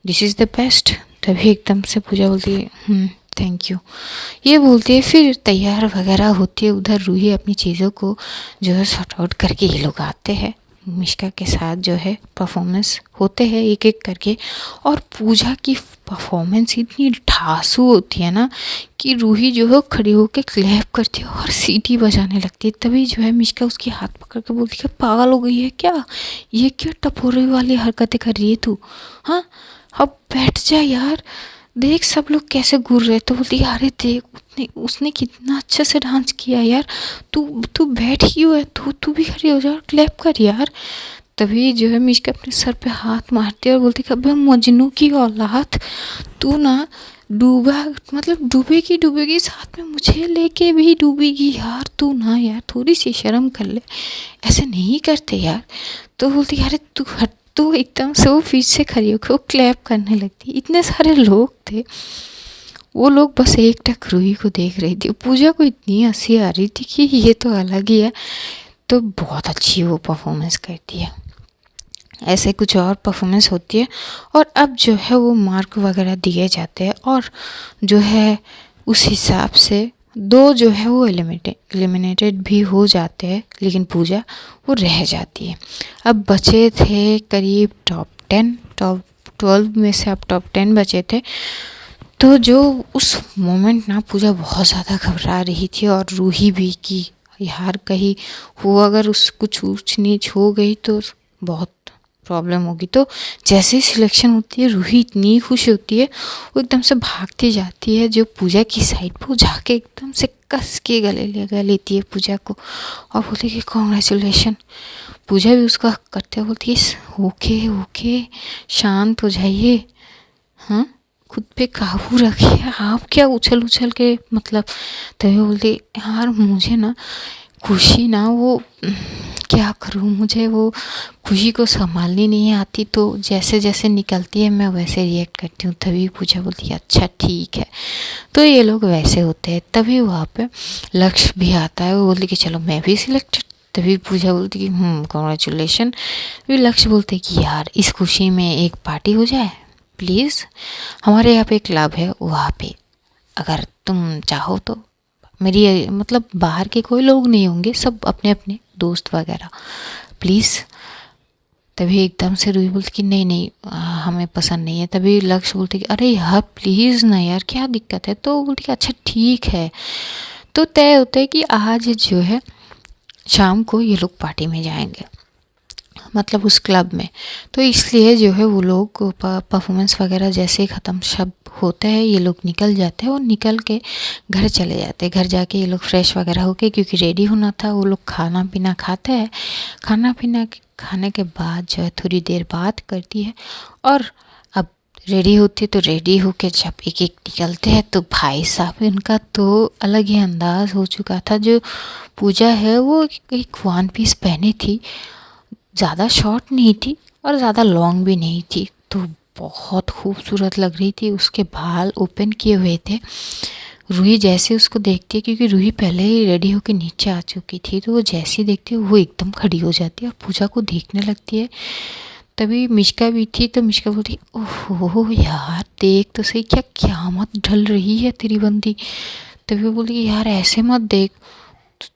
दिस इज़ द बेस्ट। तभी एकदम से पूजा बोलती है थैंक यू, ये बोलती है। फिर तैयार वगैरह होती है, उधर रूही अपनी चीज़ों को जो है सॉर्ट आउट करके ये लोग आते हैं, मिश्का के साथ जो है परफॉर्मेंस होते हैं एक एक करके। और पूजा की परफॉर्मेंस इतनी ढांसू होती है ना कि रूही जो है खड़ी होकर क्लैप करती है और सीटी बजाने लगती है। तभी जो है मिश्का उसकी हाथ पकड़ के बोलती है पागल हो गई है क्या, ये क्या टपोरी वाली हरकतें कर रही है तू, हाँ अब बैठ जा यार, देख सब लोग कैसे घूर रहे। तो बोलती है अरे देख उसने कितना अच्छे से डांस किया यार, तू तू बैठ ही हुआ है, तू भी खड़ी हो जा और क्लैप कर यार। तभी जो है मिश्का अपने सर पे हाथ मारती है और बोलती है, अबे मजनू की औलाद, तू ना डूबा मतलब डूबेगी साथ में मुझे लेके भी डूबेगी यार, तू ना यार थोड़ी सी शर्म कर ले, ऐसे नहीं करते यार। तो बोलती अरे तू हट, तो एकदम से वो फिर से खड़ी होकर वो क्लैप करने लगती। इतने सारे लोग थे, वो लोग बस एकटक रूही को देख रही थी। पूजा को इतनी हंसी आ रही थी कि ये तो अलग ही है। तो बहुत अच्छी वो परफॉर्मेंस करती है, ऐसे कुछ और परफॉर्मेंस होती है। और अब जो है वो मार्क वगैरह दिए जाते हैं और जो है उस हिसाब से दो जो है वो एलिमिनेटेड भी हो जाते हैं, लेकिन पूजा वो रह जाती है। अब बचे थे करीब टॉप 12 में से अब टॉप 10 बचे थे। तो जो उस मोमेंट ना पूजा बहुत ज़्यादा घबरा रही थी और रूही भी कि यार कहीं वो अगर उस कुछ ऊंच नीच हो गई तो बहुत प्रॉब्लम होगी। तो जैसे ही सिलेक्शन होती है रूही इतनी खुश होती है, वो एकदम से भागती जाती है जो पूजा की साइड पर, वो जाके एकदम से कस के गले लगा लेती है पूजा को और बोलती है कि कॉन्ग्रेचुलेशन। पूजा भी उसका करते बोलती है ओके ओके शांत हो जाइए, हाँ खुद पे काबू रखिए, आप क्या उछल उछल के मतलब। तभी बोलती यार मुझे ना खुशी ना वो क्या करूँ, मुझे वो खुशी को संभालनी नहीं आती, तो जैसे जैसे निकलती है मैं वैसे रिएक्ट करती हूँ। तभी पूजा बोलती है अच्छा ठीक है। तो ये लोग वैसे होते हैं। तभी वहाँ पे लक्ष्य भी आता है, वो बोलती कि चलो मैं भी सिलेक्टेड। तभी पूजा बोलती कि कॉन्ग्रेचुलेशन। फिर लक्ष्य बोलते कि यार इस खुशी में एक पार्टी हो जाए प्लीज़, हमारे यहाँ पे क्लब है वहाँ पे, अगर तुम चाहो तो। मेरी मतलब बाहर के कोई लोग नहीं होंगे, सब अपने अपने दोस्त वगैरह, प्लीज़। तभी एकदम से रूही बोलती कि नहीं नहीं हमें पसंद नहीं है। तभी लक्ष्य बोलते कि अरे यार प्लीज़ ना यार क्या दिक्कत है। तो बोलती कि अच्छा ठीक है। तो तय होता है कि आज जो है शाम को ये लोग पार्टी में जाएंगे, मतलब उस क्लब में। तो इसलिए जो है वो लोग परफॉर्मेंस वगैरह जैसे ही ख़त्म सब होता है ये लोग निकल जाते हैं और निकल के घर चले जाते हैं। घर जाके ये लोग फ्रेश वगैरह होके, क्योंकि रेडी होना था, वो लोग खाना पीना खाते हैं। खाना पीना खाने के बाद जो है थोड़ी देर बात करती है और अब रेडी होती है। तो रेडी होके जब एक एक निकलते हैं तो भाई साहब इनका तो अलग ही अंदाज हो चुका था। जो पूजा है वो एक वन पीस पहनी थी, ज़्यादा शॉर्ट नहीं थी और ज़्यादा लॉन्ग भी नहीं थी, तो बहुत खूबसूरत लग रही थी। उसके बाल ओपन किए हुए थे। रूही जैसे उसको देखती है, क्योंकि रूही पहले ही रेडी होकर नीचे आ चुकी थी, तो वो जैसे ही देखती है वो एकदम खड़ी हो जाती है और पूजा को देखने लगती है। तभी मिश्का भी थी, तो मिश्का बोलती ओहो यार देख तो सही, क्या क़यामत ढल रही है तेरी बंदी। तभी वो बोलती यार ऐसे मत देख,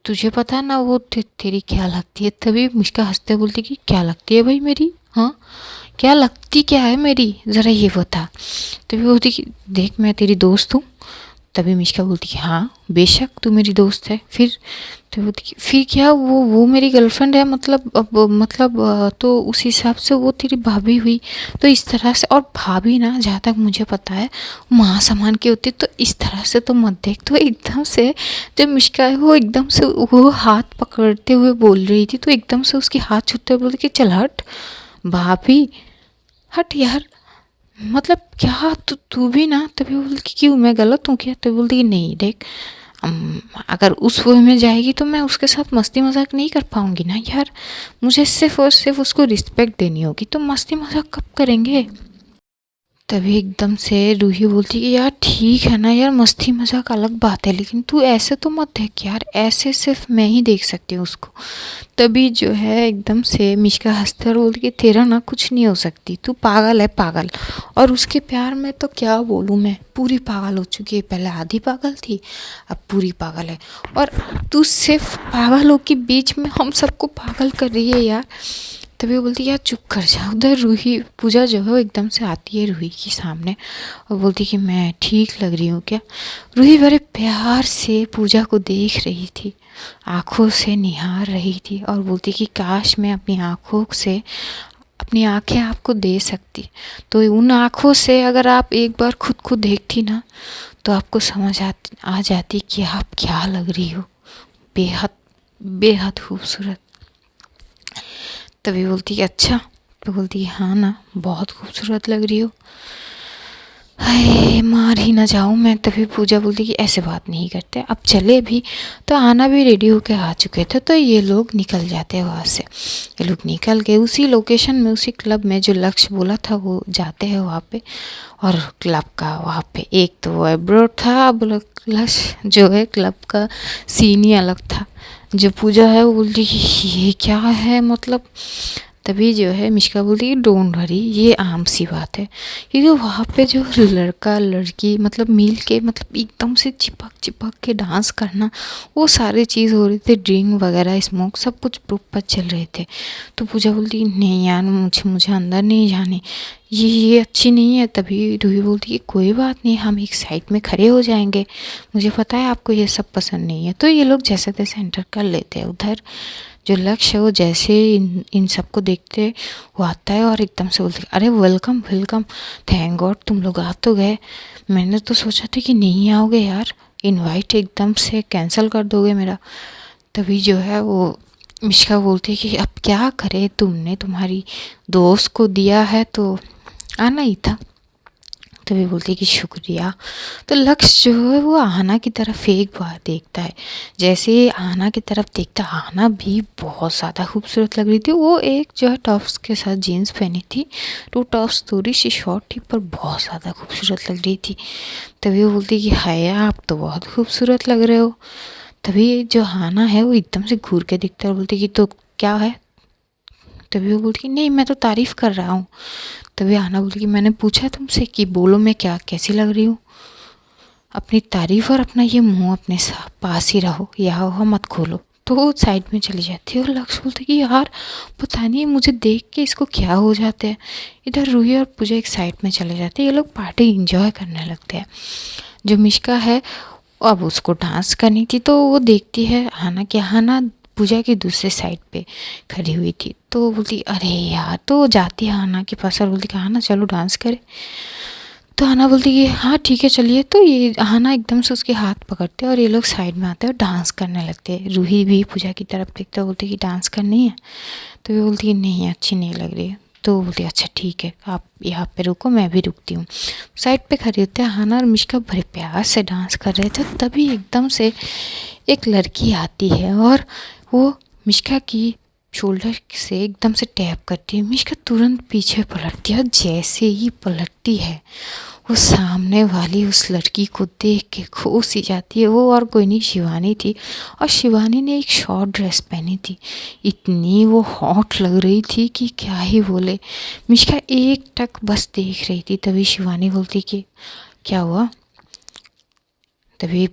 तुझे पता है ना वो तेरी क्या लगती है। तभी मिश्का हंसते बोलती कि क्या लगती है भाई मेरी, हाँ क्या लगती क्या है मेरी, ज़रा ये बता। तभी बोलती कि देख मैं तेरी दोस्त हूँ। तभी मिश्का बोलती कि हाँ बेशक तू मेरी दोस्त है। फिर तो बोलती कि फिर क्या वो मेरी गर्लफ्रेंड है, मतलब तो उस हिसाब से वो तेरी भाभी हुई। तो इस तरह से, और भाभी ना जहाँ तक मुझे पता है माँ समान की होती, तो इस तरह से तो मत देख। तो एकदम से जब मिश्का है वो एकदम से वो हाथ पकड़ते हुए बोल रही थी, तो एकदम से उसकी हाथ छूते हुए बोलती कि चल हट भाभी, हट यार, मतलब क्या तू भी ना। तभी बोलती कि क्यों मैं गलत हूँ क्या। तभी बोलती कि नहीं देख, अगर उस वे में जाएगी तो मैं उसके साथ मस्ती मजाक नहीं कर पाऊंगी ना यार, मुझे सिर्फ और सिर्फ उसको रिस्पेक्ट देनी होगी, तो मस्ती मजाक कब करेंगे। तभी एकदम से रूही बोलती कि यार ठीक है ना यार, मस्ती मजाक अलग बात है, लेकिन तू ऐसे तो मत देख यार, ऐसे सिर्फ मैं ही देख सकती हूँ उसको। तभी जो है एकदम से मिश्का हंसते और बोलती कि तेरा ना कुछ नहीं हो सकती, तू पागल है पागल। और उसके प्यार में तो क्या बोलूँ मैं, पूरी पागल हो चुकी है। पहले आधी पागल थी, अब पूरी पागल है। और तू सिर्फ पागलों के बीच में हम सबको पागल कर रही है यार। तभी वो बोलती यार चुप कर जा। उधर रूही पूजा जो है वो एकदम से आती है रूही के सामने और बोलती कि मैं ठीक लग रही हूँ क्या। रूही बड़े प्यार से पूजा को देख रही थी, आँखों से निहार रही थी और बोलती कि काश मैं अपनी आँखों से अपनी आँखें आपको दे सकती, तो उन आँखों से अगर आप एक बार खुद को देखती ना तो आपको समझ आ जाती कि आप क्या लग रही हो, बेहद बेहद खूबसूरत। तभी बोलती कि अच्छा, तो बोलती है हाँ ना, बहुत खूबसूरत लग रही हो। हाय, मार ही ना जाऊँ मैं। तभी पूजा बोलती कि ऐसे बात नहीं करते, अब चले भी। तो आना भी रेडी होके आ चुके थे, तो ये लोग निकल जाते हैं वहाँ से। ये लोग निकल के उसी लोकेशन में, उसी क्लब में जो लक्ष्य बोला था वो जाते हैं वहाँ पे। और क्लब का वहाँ पे एक तो वो एब्रो था, अब लक्ष्य जो है क्लब का सीन ही अलग था। जो पूजा है वो बोलती कि ये क्या है, मतलब। तभी जो है मिश्का बोलती है डोंट वरी, ये आम सी बात है। क्योंकि वहाँ पे जो लड़का लड़की मतलब मिल के, मतलब एकदम से चिपक चिपक के डांस करना, वो सारी चीज़ हो रही थी, ड्रिंक वगैरह स्मोक सब कुछ प्रॉपर चल रहे थे। तो पूजा बोलती नहीं यार, मुझे अंदर नहीं जाने, ये अच्छी नहीं है। तभी रूही बोलती है कोई बात नहीं, हम एक साइड में खड़े हो जाएंगे, मुझे पता है आपको ये सब पसंद नहीं है। तो ये लोग जैसे तैसे एंटर कर लेते हैं उधर। जो लक्ष्य है वो जैसे इन सबको देखते वो आता है और एकदम से बोलते अरे वेलकम वेलकम, थैंक गॉड तुम लोग आ तो गए। मैंने तो सोचा था कि नहीं आओगे यार, इनवाइट एकदम से कैंसिल कर दोगे मेरा। तभी जो है वो मिश्का बोलती है कि अब क्या करे, तुमने तुम्हारी दोस्त को दिया है तो आना ही था। तभी बोलती है कि शुक्रिया। तो लक्ष्य जो है वो आना की तरफ एक बार देखता है। जैसे ही आना की तरफ देखता, आना भी बहुत ज़्यादा खूबसूरत लग रही थी। वो एक जो है टॉप्स के साथ जीन्स पहनी थी, तो टॉप्स थोड़ी सी शॉर्ट थी पर बहुत ज़्यादा खूबसूरत लग रही थी। तभी वो बोलती कि हाय आप तो बहुत खूबसूरत लग रहे हो। तभी जो आना है वो एकदम से घूर के दिखता है, बोलती कि तो क्या है। तभी वो बोलती कि नहीं मैं तो तारीफ़ कर रहा हूँ। तभी आना बोलती कि मैंने पूछा तुमसे कि बोलो मैं क्या कैसी लग रही हूँ, अपनी तारीफ़ और अपना ये मुंह अपने पास ही रहो, यहाँ वहाँ मत खोलो। तो वो साइड में चली जाती है और लक्ष्य बोलते कि यार पता नहीं मुझे देख के इसको क्या हो जाता है। इधर रूही और पूजा एक साइड में चले जाते हैं, ये लोग पार्टी इंजॉय करने लगते हैं। जो मिश्का है अब उसको डांस करनी थी, तो वो देखती है हाना कि हाना पूजा की दूसरे साइड पे खड़ी हुई थी। तो वो बोलती अरे यार, तो वो जाती है हाना के पास और बोलती कि हाना चलो डांस करें। तो हाना बोलती कि हाँ ठीक है चलिए। तो ये हाना एकदम से उसके हाथ पकड़ते हैं और ये लोग साइड में आते हैं और डांस करने लगते हैं। रूही भी पूजा की तरफ देखते बोलती कि डांस करनी है। तो वो बोलती कि नहीं अच्छी नहीं लग रही है। तो वो बोलती अच्छा ठीक है आप यहाँ पे रुको, मैं भी रुकती हूँ। साइड पे खड़ी होते हैं। हाना और मिश्का बड़े प्यार से डांस कर रहे थे, तभी एकदम से एक लड़की आती है और वो मिश्का की शोल्डर से एकदम से टैप करती है। मिश्का तुरंत पीछे पलटती है और जैसे ही पलटती है वो सामने वाली उस लड़की को देख के खो सी जाती है। वो और कोई नहीं शिवानी थी, और शिवानी ने एक शॉर्ट ड्रेस पहनी थी। इतनी वो हॉट लग रही थी कि क्या ही बोले। मिश्का एक टक बस देख रही थी। तभी शिवानी बोलती कि क्या हुआ। तभी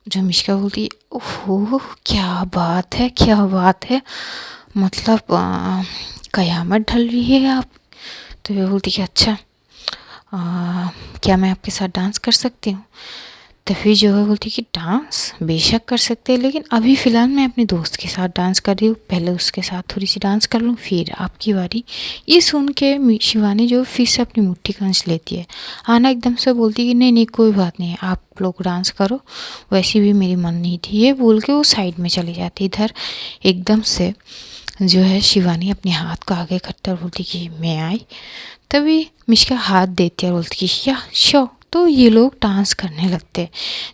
जो मिश्का बोलती ओहो क्या बात है क्या बात है, मतलब कयामत ढल रही है आप। तो वे बोलती कि अच्छा क्या मैं आपके साथ डांस कर सकती हूँ। तभी जो है बोलती कि डांस बेशक कर सकते हैं, लेकिन अभी फ़िलहाल मैं अपने दोस्त के साथ डांस कर रही हूँ, पहले उसके साथ थोड़ी सी डांस कर लूँ फिर आपकी बारी। ये सुन के शिवानी जो फिर से अपनी मुट्ठी कंच लेती है। आना एकदम से बोलती कि नहीं नहीं कोई बात नहीं, आप लोग डांस करो, वैसी भी मेरी मन नहीं थी। ये बोल के वो साइड में चली जाती। इधर एकदम से जो है शिवानी अपने हाथ को आगे करते और बोलती कि मैं आई। तभी मिश्का हाथ देती है और बोलती कि या शो। तो ये लोग डांस करने लगते।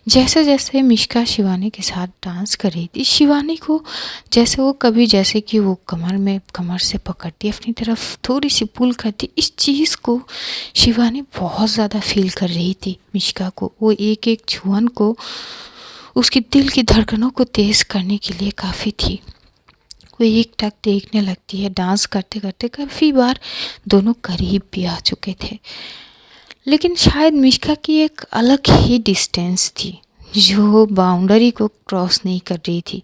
जैसे जैसे मिश्का शिवानी के साथ डांस कर रही थी, शिवानी को जैसे वो कभी जैसे कि वो कमर से पकड़ती अपनी तरफ थोड़ी सी पुल करती, इस चीज़ को शिवानी बहुत ज़्यादा फील कर रही थी। मिश्का को वो एक एक छुअन को उसकी दिल की धड़कनों को तेज़ करने के लिए काफ़ी थी। वो एक टक देखने लगती है। डांस करते करते काफ़ी बार दोनों करीब भी आ चुके थे, लेकिन शायद मिश्का की एक अलग ही डिस्टेंस थी जो बाउंड्री को क्रॉस नहीं कर रही थी,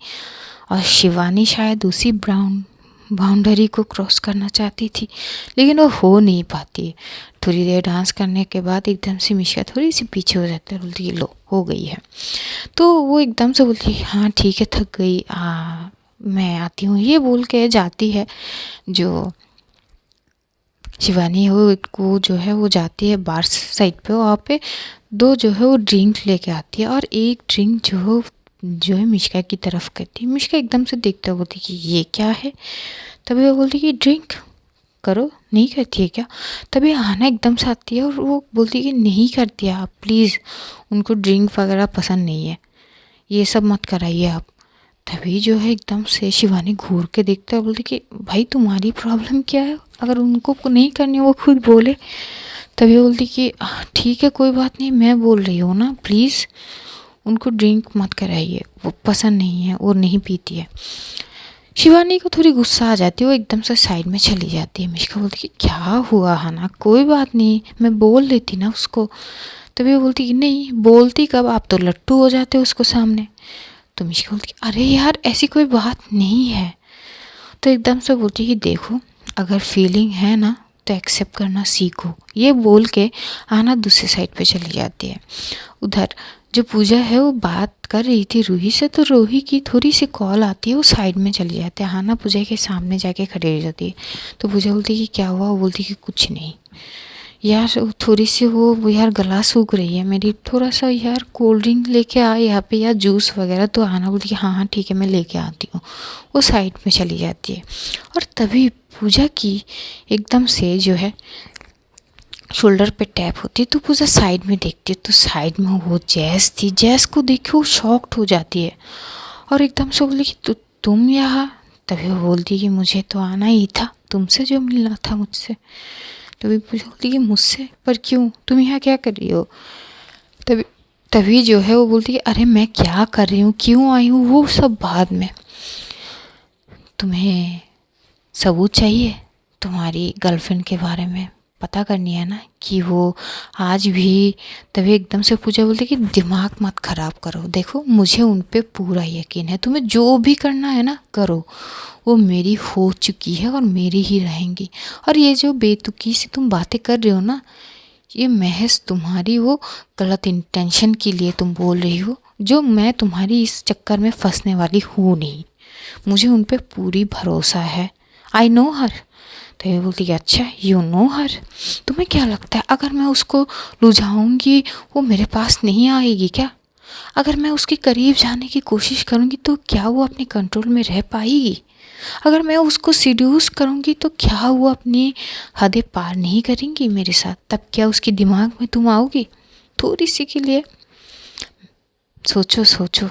और शिवानी शायद उसी बाउंड्री को क्रॉस करना चाहती थी, लेकिन वो हो नहीं पाती। थोड़ी देर डांस करने के बाद एकदम से मिश्का थोड़ी सी पीछे हो जाती है, बोलती लो हो गई है। तो वो एकदम से बोलती हाँ ठीक है थक गई, मैं आती हूँ, ये बोल के जाती है। जो शिवानी हो को जो है वो जाती है बार साइड पे, वहाँ पे दो जो है वो ड्रिंक लेके आती है और एक ड्रिंक जो है मिश्का की तरफ करती है। मिश्का एकदम से देखता है, बोलती कि ये क्या है। तभी वो बोलती कि ड्रिंक करो, नहीं करती है क्या? तभी आना एकदम से आती है और वो बोलती है कि नहीं करती है आप, प्लीज़ उनको ड्रिंक वगैरह पसंद नहीं है, ये सब मत कराइए आप। तभी जो है एकदम से शिवानी घूर के देखता है, बोलती कि भाई तुम्हारी प्रॉब्लम क्या है, अगर उनको नहीं करनी वो खुद बोले। तभी बोलती कि ठीक है कोई बात नहीं, मैं बोल रही हूँ ना, प्लीज़ उनको ड्रिंक मत कराइए, वो पसंद नहीं है और नहीं पीती है। शिवानी को थोड़ी गुस्सा आ जाती है, वो एकदम से साइड में चली जाती है। मिष्का बोलती कि क्या हुआ हना, कोई बात नहीं, मैं बोल लेती ना उसको। तभी वो बोलती कि नहीं, बोलती कब, आप तो लट्टू हो जाते उसको सामने। तो मिष्का बोलती अरे यार ऐसी कोई बात नहीं है। तो एकदम से बोलती कि देखो अगर फीलिंग है ना तो एक्सेप्ट करना सीखो, ये बोल के आना दूसरी साइड पे चली जाती है। उधर जो पूजा है वो बात कर रही थी रूही से, तो रूही की थोड़ी सी कॉल आती है, वो साइड में चली जाती है। हाना पूजा के सामने जाके खड़ी रह जाती है। तो पूजा बोलती कि क्या हुआ? वो बोलती कि कुछ नहीं यार, थोड़ी सी वो यार गला सूख रही है मेरी, थोड़ा सा यार कोल्ड ड्रिंक लेके आ यहाँ पे या जूस वगैरह। तो हाना बोलती कि हाँ हाँ ठीक है मैं लेके आती हूँ। वो साइड में चली जाती है और तभी पूजा की एकदम से जो है शोल्डर पे टैप होती है। तो पूजा साइड में देखती है, तो साइड में वो जैस थी। जैस को देख के वो शॉक्ड हो जाती है और एकदम से बोली कि तुम यहाँ? तभी वो बोलती है कि मुझे तो आना ही था, तुमसे जो मिलना था मुझसे। तभी पूजा बोलती कि मुझसे? पर क्यों, तुम यहाँ क्या कर रही हो? तभी तभी जो है वो बोलती कि अरे मैं क्या कर रही हूँ, क्यों आई हूँ, वो सब बाद में। तुम्हें सबूत चाहिए तुम्हारी गर्लफ्रेंड के बारे में, पता करनी है ना कि वो आज भी। तभी एकदम से पूजा बोलती कि दिमाग मत ख़राब करो, देखो मुझे उन पे पूरा यकीन है, तुम्हें जो भी करना है ना करो, वो मेरी हो चुकी है और मेरी ही रहेंगी। और ये जो बेतुकी से तुम बातें कर रहे हो ना, ये महज तुम्हारी वो गलत इंटेंशन के लिए तुम बोल रही हो, जो मैं तुम्हारी इस चक्कर में फंसने वाली हूँ नहीं, मुझे उन पे पूरी भरोसा है। आई नो हर। तो ये बोलती कि अच्छा यू नो हर, तुम्हें क्या लगता है अगर मैं उसको लुझाऊंगी वो मेरे पास नहीं आएगी क्या? अगर मैं उसके करीब जाने की कोशिश करूंगी तो क्या वो अपने कंट्रोल में रह पाएगी? अगर मैं उसको सीड्यूस करूंगी तो क्या वो अपनी हदें पार नहीं करेंगी मेरे साथ? तब क्या उसके दिमाग में तुम आओगी? थोड़ी सी के लिए सोचो सोचो।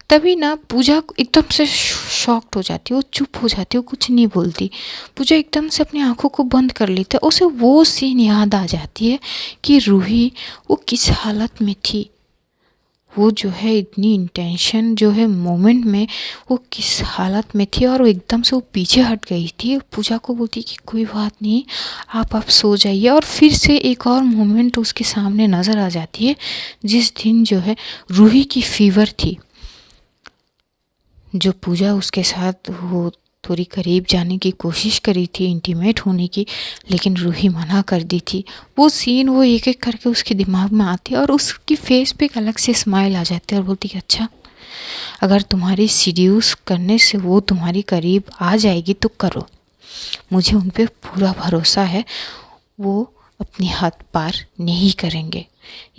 तभी ना पूजा एकदम से शॉक्ड हो जाती है, वो चुप हो जाती है, वो कुछ नहीं बोलती। पूजा एकदम से अपनी आंखों को बंद कर लेती है, उसे वो सीन याद आ जाती है कि रूही वो किस हालत में थी, वो जो है इतनी इंटेंशन जो है मोमेंट में वो किस हालत में थी, और वो एकदम से वो पीछे हट गई थी। पूजा को बोलती कि कोई बात नहीं, आप सो जाइए। और फिर से एक और मोमेंट उसके सामने नज़र आ जाती है, जिस दिन जो है रूही की फीवर थी, जो पूजा उसके साथ वो थोड़ी करीब जाने की कोशिश करी थी, इंटीमेट होने की, लेकिन रूही मना कर दी थी। वो सीन वो एक एक करके उसके दिमाग में आती है और उसकी फेस पे एक अलग से स्माइल आ जाती है और बोलती है अच्छा अगर तुम्हारी सीड्यूस करने से वो तुम्हारी करीब आ जाएगी तो करो, मुझे उन पर पूरा भरोसा है, वो अपनी हद पार नहीं करेंगे।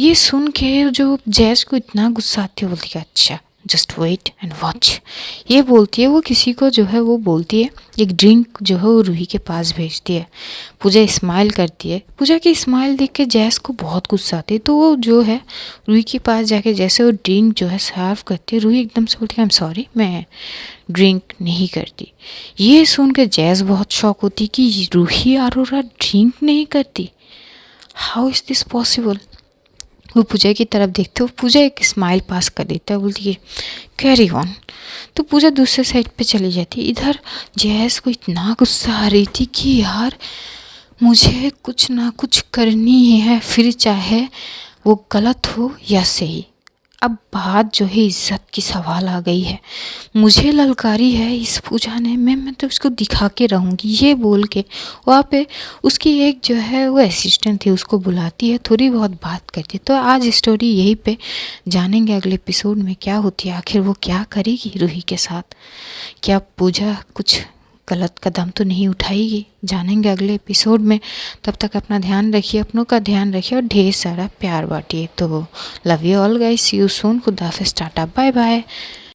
ये सुन के जो जैस को इतना गुस्सा आती है, बोलती है अच्छा जस्ट वेट एंड वॉच। ये बोलती है वो किसी को जो है वो बोलती है एक ड्रिंक जो है वो रूही के पास भेजती है। पूजा स्माइल करती है, पूजा की स्माइल देख के जैस को बहुत गुस्सा आती है, तो वो जो है रूही के पास जाके जैसे वो ड्रिंक जो है सर्व करती है, रूही एकदम से बोलती है आई एम सॉरी मैं ड्रिंक नहीं करती। ये सुन के जैस बहुत शॉक होती कि रूही अरोरा ड्रिंक नहीं करती, हाउ इज़ दिस पॉसिबल। वो पूजा की तरफ देखते हो, पूजा एक स्माइल पास कर देता है, बोलती है कैरी ऑन। तो पूजा दूसरे साइड पे चली जाती है। इधर जैस को इतना गुस्सा आ रही थी कि यार मुझे कुछ ना कुछ करनी ही है, फिर चाहे वो गलत हो या सही। अब बात जो है इज्जत की सवाल आ गई है, मुझे ललकारी है इस पूजा ने, मैं तो उसको दिखा के रहूँगी। ये बोल के वहाँ पे उसकी एक जो है वो असिस्टेंट थी, उसको बुलाती है, थोड़ी बहुत बात करती है। तो आज स्टोरी यहीं पे जानेंगे अगले एपिसोड में क्या होती है, आखिर वो क्या करेगी रूही के साथ, क्या पूजा कुछ गलत कदम तो नहीं उठाएगी, जानेंगे अगले एपिसोड में। तब तक अपना ध्यान रखिए, अपनों का ध्यान रखिए और ढेर सारा प्यार बांटिए। तो love you all guys, see you soon, खुदा हाफिज़, टाटा बाय बाय।